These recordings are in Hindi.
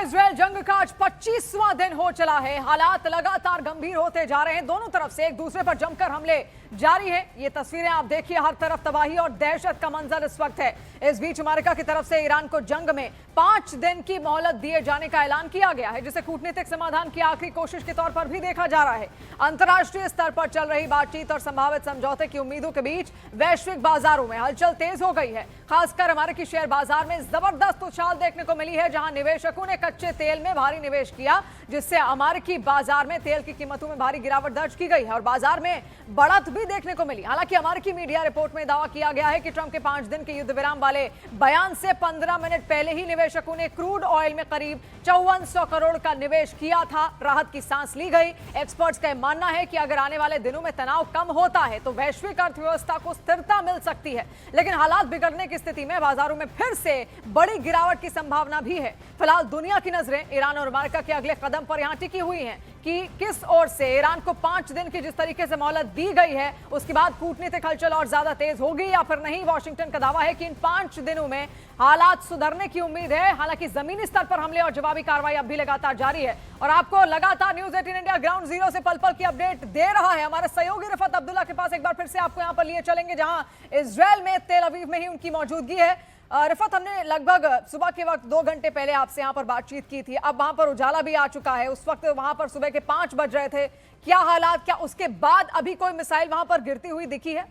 इजराइल जंग का आज 25वां दिन हो चला है। हालात लगातार गंभीर होते जा रहे हैं। दोनों तरफ से एक दूसरे पर जमकर हमले जारी है। ये तस्वीरें आप देखिए, हर तरफ तबाही और दहशत का मंजर इस वक्त है। इस बीच अमेरिका की तरफ से ईरान को जंग में 5 दिन की मोहलत दिए जाने का ऐलान किया गया है, जिसे कूटनीतिक समाधान की आखिरी कोशिश के तौर पर भी देखा जा रहा है। अंतर्राष्ट्रीय स्तर पर चल रही बातचीत और संभावित समझौते की उम्मीदों के बीच वैश्विक बाजारों में हलचल तेज हो गई है। खासकर अमेरिकी शेयर बाजार में जबरदस्त उछाल देखने को मिली है, जहां निवेशकों ने कच्चे तेल में भारी निवेश किया, जिससे अमेरिकी बाजार में तेल की कीमतों में भारी गिरावट दर्ज की गई है और बाजार में बढ़त भी देखने को मिली। हालांकि अमेरिकी मीडिया रिपोर्ट में दावा किया गया है कि ट्रंप के 5 दिन के युद्ध विराम वाले बयान से 15 मिनट पहले ही निवेशकों ने क्रूड ऑयल में करीब 5400 करोड़ का निवेश किया था। राहत की सांस ली गई। एक्सपर्ट्स का मानना है कि अगर आने वाले दिनों में तनाव कम होता है तो वैश्विक अर्थव्यवस्था को स्थिरता मिल सकती है, लेकिन हालात बिगड़ने की स्थिति में बाजारों में फिर से बड़ी गिरावट की संभावना भी है। फिलहाल दुनिया की नजरें ईरान और अमेरिका के अगले कदम पर यहां टिकी हुई हैं कि किस ओर से ईरान को 5 दिन की जिस तरीके से मोहलत दी गई है, उसके बाद कूटनीतिक हलचल और ज्यादा तेज होगी या फिर नहीं। वॉशिंगटन का दावा है कि इन 5 दिनों में हालात सुधरने की उम्मीद है। हालांकि जमीनी स्तर पर हमले और जवाबी कार्रवाई अब भी लगातार जारी है और आपको लगातार न्यूज 18 इंडिया ग्राउंड जीरो से पल पल की अपडेट दे रहा है हमारे सहयोगी रिफत अब्दुल्ला के पास। एक बार फिर से आपको यहां पर लिए चलेंगे, जहां इजरायल में तेल अवीव में ही उनकी मौजूदगी है। रिफत, हमने लगभग सुबह के वक्त 2 घंटे पहले आपसे यहाँ पर बातचीत की थी। अब वहां पर उजाला भी आ चुका है। उस वक्त वहां पर सुबह के 5 बज रहे थे। क्या हालात, क्या उसके बाद अभी कोई मिसाइल वहां पर गिरती हुई दिखी है?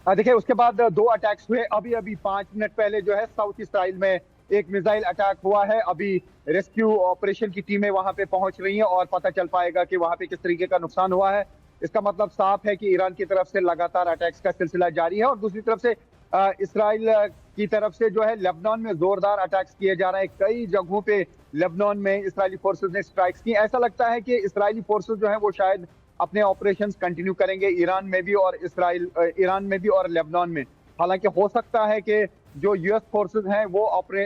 देखिए, उसके बाद 2 अटैक्स हुए। अभी 5 मिनट पहले जो है साउथ इसराइल में एक मिसाइल अटैक हुआ है। अभी रेस्क्यू ऑपरेशन की टीमें वहां पे पहुंच रही हैं और पता चल पाएगा कि वहां पे किस तरीके का नुकसान हुआ है। इसका मतलब साफ है कि ईरान की तरफ से लगातार अटैक्स का सिलसिला जारी है और दूसरी तरफ से इसराइल की तरफ से जो है लेबनान में जोरदार अटैक्स किए जा रहे हैं। कई जगहों पे लेबनान में इसराइली फोर्सेस ने स्ट्राइक्स की। ऐसा लगता है कि इसराइली फोर्सेस जो है वो शायद अपने ऑपरेशंस कंटिन्यू करेंगे ईरान में भी और ईरान में भी और लेबनान में। हालांकि हो सकता है कि जो यूएस फोर्सेस हैं वो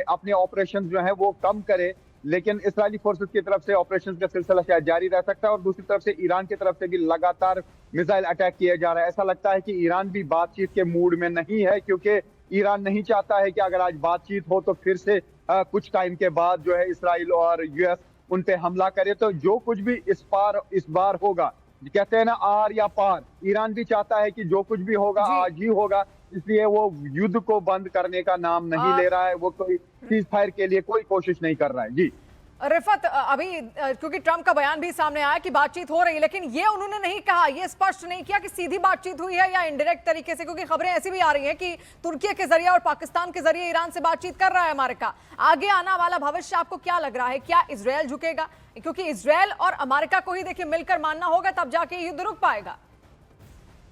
अपने ऑपरेशन जो है वो कम करे, लेकिन इसराइली फोर्सेस की तरफ से ऑपरेशन का सिलसिला शायद जारी रह सकता है और दूसरी तरफ से ईरान की तरफ से भी लगातार मिसाइल अटैक किए जा रहा है। ऐसा लगता है कि ईरान भी बातचीत के मूड में नहीं है, क्योंकि ईरान नहीं चाहता है कि अगर आज बातचीत हो तो फिर से कुछ टाइम के बाद जो है इसराइल और यूएस उन पे हमला करे। तो जो कुछ भी इस बार होगा, कहते हैं ना आर या पार, ईरान भी चाहता है कि जो कुछ भी होगा आज ही होगा। इसलिए वो युद्ध को बंद करने का नाम नहीं ले रहा है, वो कोई सीज फायर के लिए कोई कोशिश नहीं कर रहा है। जी रिफत, अभी क्योंकि ट्रंप का बयान भी सामने आया कि बातचीत हो रही है, लेकिन ये उन्होंने नहीं कहा, ये स्पष्ट नहीं किया कि सीधी बातचीत हुई है या इनडायरेक्ट तरीके से, क्योंकि खबरें ऐसी भी आ रही हैं कि तुर्की के जरिए और पाकिस्तान के जरिए ईरान से बातचीत कर रहा है अमेरिका। आगे आना वाला भविष्य आपको क्या लग रहा है? क्या इजरायल झुकेगा? क्योंकि इजरायल और अमेरिका को ही देखिए मिलकर मानना होगा, तब जाके युद्ध रुक पाएगा।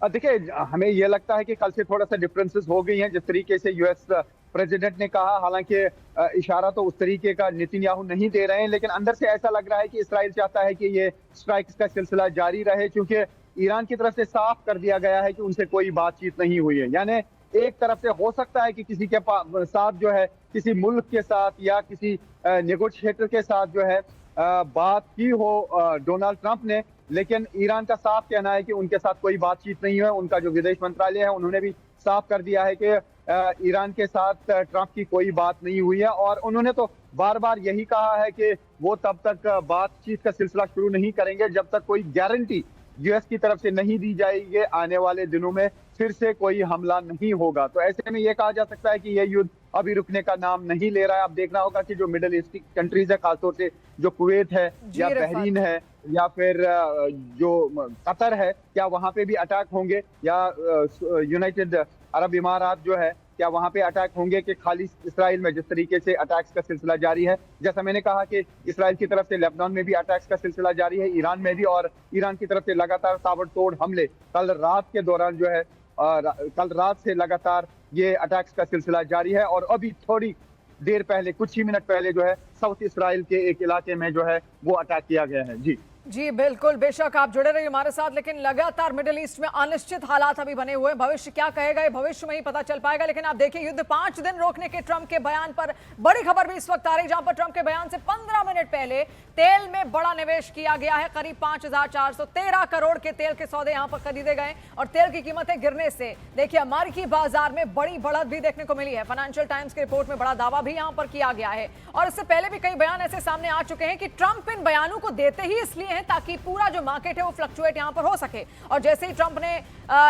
देखिए, हमें यह लगता है कि कल से थोड़ा सा डिफरेंसेस हो गई हैं जिस तरीके से यूएस प्रेसिडेंट ने कहा। हालांकि इशारा तो उस तरीके का नेतन्याहू नहीं दे रहे हैं, लेकिन अंदर से ऐसा लग रहा है कि इसराइल चाहता है कि ये स्ट्राइक्स का सिलसिला जारी रहे, क्योंकि ईरान की तरफ से साफ कर दिया गया है कि उनसे कोई बातचीत नहीं हुई है। यानी एक तरफ से हो सकता है कि किसी के साथ जो है, किसी मुल्क के साथ या किसी नेगोशिएटर के साथ जो है बात की हो डोनाल्ड ट्रंप ने, लेकिन ईरान का साफ कहना है कि उनके साथ कोई बातचीत नहीं है। उनका जो विदेश मंत्रालय है उन्होंने भी साफ कर दिया है कि ईरान के साथ ट्रंप की कोई बात नहीं हुई है और उन्होंने तो बार बार यही कहा है कि वो तब तक बातचीत का सिलसिला शुरू नहीं करेंगे जब तक कोई गारंटी यूएस की तरफ से नहीं दी जाएगी आने वाले दिनों में फिर से कोई हमला नहीं होगा। तो ऐसे में यह कहा जा सकता है कि यह युद्ध अभी रुकने का नाम नहीं ले रहा है। अब देखना होगा कि जो मिडिल ईस्ट कंट्रीज है, खासतौर से जो कुवैत है या बहरीन है या फिर जो कतर है, क्या वहां पे भी अटैक होंगे या यूनाइटेड अरब इमारात जो है, क्या वहां पे अटैक होंगे कि खाली इसराइल में जिस तरीके से अटैक्स का सिलसिला जारी है। जैसा मैंने कहा कि इसराइल की तरफ से लेबनान में भी अटैक्स का सिलसिला जारी है, ईरान में भी, और ईरान की तरफ से लगातार ताबड़तोड़ हमले कल रात के दौरान जो है कल रात से लगातार ये अटैक्स का सिलसिला जारी है। और अभी थोड़ी देर पहले, कुछ ही मिनट पहले जो है साउथ इसराइल के एक इलाके में जो है वो अटैक किया गया है। जी जी बिल्कुल, बेशक आप जुड़े रहिए हमारे साथ। लेकिन लगातार मिडिल ईस्ट में अनिश्चित हालात अभी बने हुए हैं। भविष्य क्या कहेगा ये भविष्य में ही पता चल पाएगा। लेकिन आप देखिए, युद्ध 5 दिन रोकने के ट्रंप के बयान पर बड़ी खबर भी इस वक्त आ रही है, जहां पर ट्रंप के बयान से 15 मिनट पहले तेल में बड़ा निवेश किया गया है। करीब 5,413 करोड़ के तेल के सौदे यहां पर खरीदे गए और तेल की कीमतें गिरने से देखिए अमेरिकी बाजार में बड़ी बढ़त भी देखने को मिली है। फाइनेंशियल टाइम्स की रिपोर्ट में बड़ा दावा भी यहां पर किया गया है और इससे पहले भी कई बयान ऐसे सामने आ चुके हैं कि ट्रंप इन बयानों को देते ही इसलिए हैं ताकि पूरा जो मार्केट है वो फ्लक्चुएट यहां पर हो सके। और जैसे ही ट्रंप ने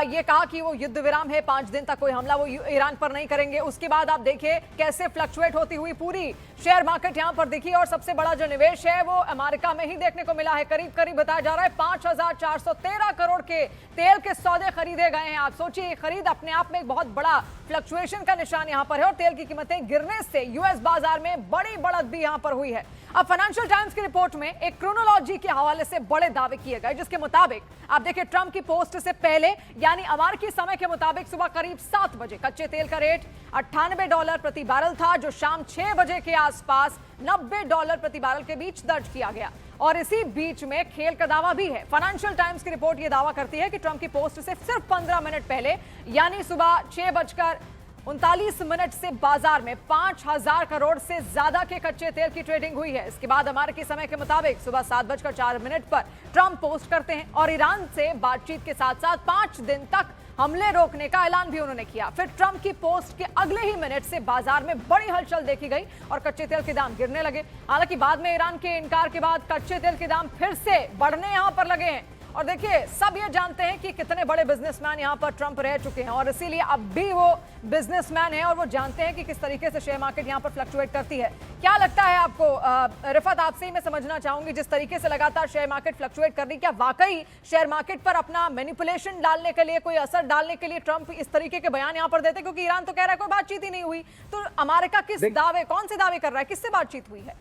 ये कहा कि वो युद्ध विराम है, 5 दिन तक कोई हमला वो ईरान पर नहीं करेंगे, उसके बाद आप देखिए कैसे फ्लक्चुएट होती हुई पूरी शेयर मार्केट यहां पर दिखी। और सबसे बड़ा जो निवेश है वो अमेरिका में ही देखने को मिला है। करीब करीब बताया जा रहा है 5,413 करोड़ के तेल के सौदे खरीदे गए हैं। आप सोचिए, खरीद अपने आप में एक बहुत बड़ा फ्लक्चुएशन का निशान यहां पर है और तेल की कीमतें गिरने से यूएस बाजार में बड़ी बढ़त भी यहां पर हुई है। अब फाइनेंशियल टाइम्स की रिपोर्ट में एक क्रोनोलॉजी के हवाले से बड़े दावे किए गए, जिसके मुताबिक आप देखिए ट्रंप की पोस्ट से पहले यानी अमेरिकी समय के मुताबिक सुबह करीब 7 बजे कच्चे तेल का रेट $98 प्रति बैरल था, जो शाम 6 बजे के आसपास $90 प्रति बैरल के बीच दर्ज किया गया। और इसी बीच में खेल का दावा भी है। फाइनेंशियल टाइम्स की रिपोर्ट यह दावा करती है कि ट्रंप की पोस्ट से सिर्फ 15 मिनट पहले यानी सुबह 6:39 से बाजार में 5,000 करोड़ से ज्यादा के कच्चे तेल की ट्रेडिंग हुई है। इसके बाद अमेरिकी समय के मुताबिक सुबह 7:04 पर ट्रंप पोस्ट करते हैं और ईरान से बातचीत के साथ साथ 5 दिन तक हमले रोकने का ऐलान भी उन्होंने किया। फिर ट्रंप की पोस्ट के अगले ही मिनट से बाजार में बड़ी हलचल देखी गई और कच्चे तेल के दाम गिरने लगे। हालांकि बाद में ईरान के इनकार के बाद कच्चे तेल के दाम फिर से बढ़ने यहां पर लगे हैं। और देखिए, सब ये जानते हैं कि कितने बड़े बिजनेसमैन यहां पर ट्रंप रह चुके हैं और इसीलिए अब भी वो बिजनेसमैन है और वो जानते हैं कि किस तरीके से शेयर मार्केट यहां पर फ्लक्चुएट करती है। क्या लगता है आपको रिफत, आपसे ही मैं समझना चाहूंगी, जिस तरीके से लगातार शेयर मार्केट फ्लक्चुएट कर रही, क्या वाकई शेयर मार्केट पर अपना मैनिपुलेशन डालने के लिए, कोई असर डालने के लिए ट्रंप इस तरीके के बयान यहां पर देते? क्योंकि ईरान तो कह रहा है कोई बातचीत ही नहीं हुई, तो अमेरिका कौन से दावे कर रहा है, किससे बातचीत हुई है?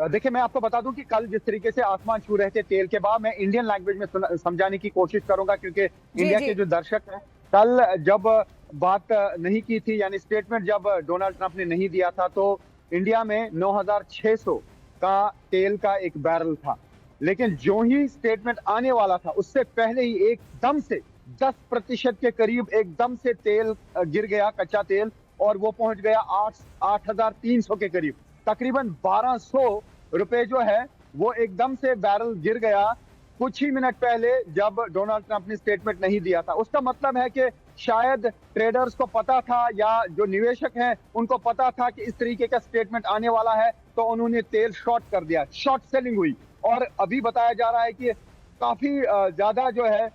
देखिए, मैं आपको बता दूं कि कल जिस तरीके से आसमान छू रहे थे तेल के बाद, मैं इंडियन लैंग्वेज में समझाने की कोशिश करूंगा क्योंकि इंडिया के जो दर्शक हैं, कल जब बात नहीं की थी यानी स्टेटमेंट जब डोनाल्ड ट्रंप ने नहीं दिया था तो इंडिया में 9,600 का तेल का एक बैरल था। लेकिन जो ही स्टेटमेंट आने वाला था उससे पहले ही एकदम से 10% के करीब एकदम से तेल गिर गया, कच्चा तेल, और वो पहुंच गया 8,300 के करीब। तकरीबन 1,200 रुपए जो है वो एकदम से बैरल गिर गया कुछ ही मिनट पहले जब डोनाल्ड ट्रंप ने स्टेटमेंट नहीं दिया था। उसका मतलब है कि शायद ट्रेडर्स को पता था या जो निवेशक हैं उनको पता था कि इस तरीके का स्टेटमेंट आने वाला है, तो उन्होंने तेल शॉर्ट कर दिया, शॉर्ट सेलिंग हुई। और अभी बताया जा रहा है कि काफी ज्यादा जो है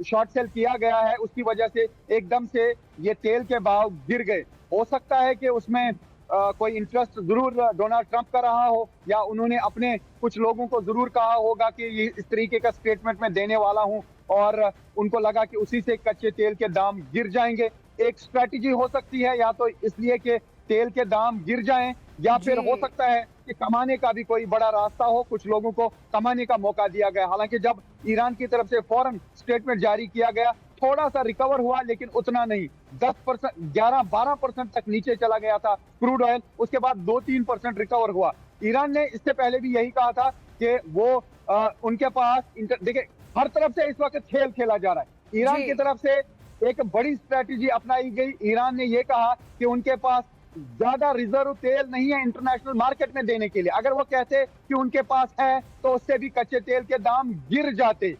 शॉर्ट सेल किया गया है, उसकी वजह से एकदम से ये तेल के भाव गिर गए। हो सकता है कि उसमें कोई इंटरेस्ट जरूर डोनाल्ड ट्रंप का रहा हो या उन्होंने अपने कुछ लोगों को जरूर कहा होगा कि ये इस तरीके का स्टेटमेंट मैं देने वाला हूं और उनको लगा कि उसी से कच्चे तेल के दाम गिर जाएंगे। एक स्ट्रेटजी हो सकती है, या तो इसलिए कि तेल के दाम गिर जाएं, या फिर हो सकता है कि कमाने का भी कोई बड़ा रास्ता हो, कुछ लोगों को कमाने का मौका दिया गया। हालांकि जब ईरान की तरफ से फौरन स्टेटमेंट जारी किया गया, थोड़ा सा रिकवर हुआ लेकिन उतना नहीं, 10%, 11-12% तक नीचे चला गया था क्रूड ऑयल। उसके बाद 2-3% रिकवर हुआ। ईरान ने इससे पहले भी यही कहा था कि वो उनके पास देखिए हर तरफ से इस वक्त खेल खेला जा रहा है। ईरान की तरफ से एक बड़ी स्ट्रेटेजी अपनाई गई। ईरान ने यह कहा कि उनके पास ज्यादा रिजर्व तेल नहीं है इंटरनेशनल मार्केट में देने के लिए। अगर वो कहते कि उनके पास है तो उससे भी कच्चे तेल के दाम गिर जाते।